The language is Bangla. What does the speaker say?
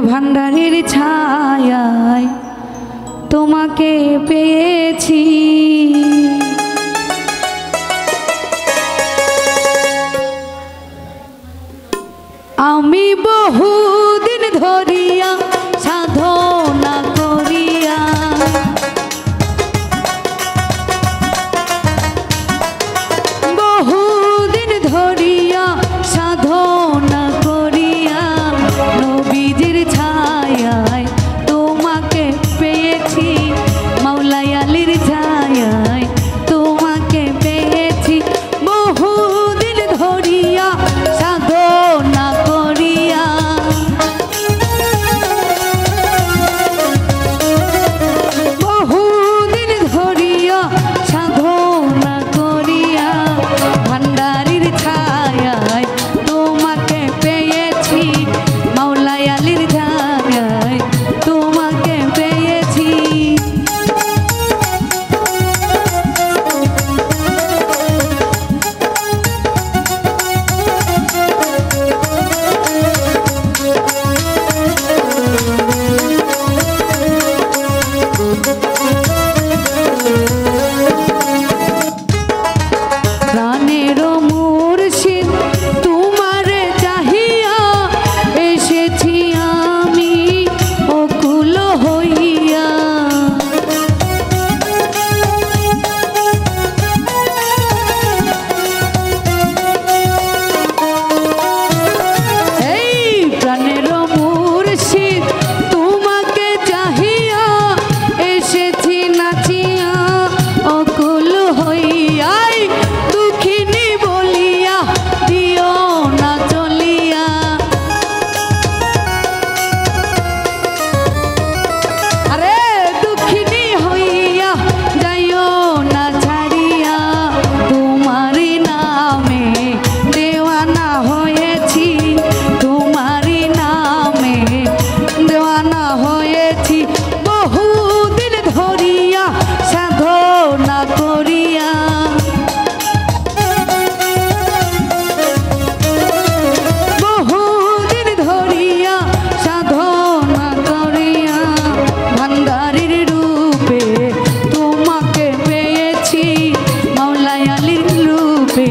ভান্ডারের ছায়ায় তোমাকে পেয়েছি। আমি বহুদিন ধরিয়া সাধনা করিয়া বহুদিন ধরিয়া সাধনা করিয়া নবীজির ছায়ায় তোমাকে পেয়েছি, মাওলাই আলীর ছায়ায় তোমাকে পেয়েছি। বহুদিন ধরিয়া সাধনা করিয়া বহুদিন ধরিয়া সাধনা করিয়া ভান্ডারির ছায়ায় তোমাকে পেয়েছি, মাওলাই আলীর ছায়ায় তোমাকে পেয়েছি। প্রাণের মুর্শিদ তোমারে চাহিয়া এসেছি আমি অকুল হইয়া। এই প্রাণের মুর্শিদ তোমাকে চাহিয়া এসেছি নাচিয়া অকুল হইয়া। দুঃখিনী বলিয়া দিও না চলিয়া, আরে দুঃখিনী হইয়া যাইও না ছাড়িয়া। তোমারই নামে দেওয়ানা হয়েছি, তোমারই নামে দেওয়ানা হয়েছি। বহুদিন ধরিয়া সাধনা করিয়া বহুদিন ধরিয়া সাধনা করিয়া ভান্ডারির রূপে তোমাকে পেয়েছি, মাওলাই আলীর রূপে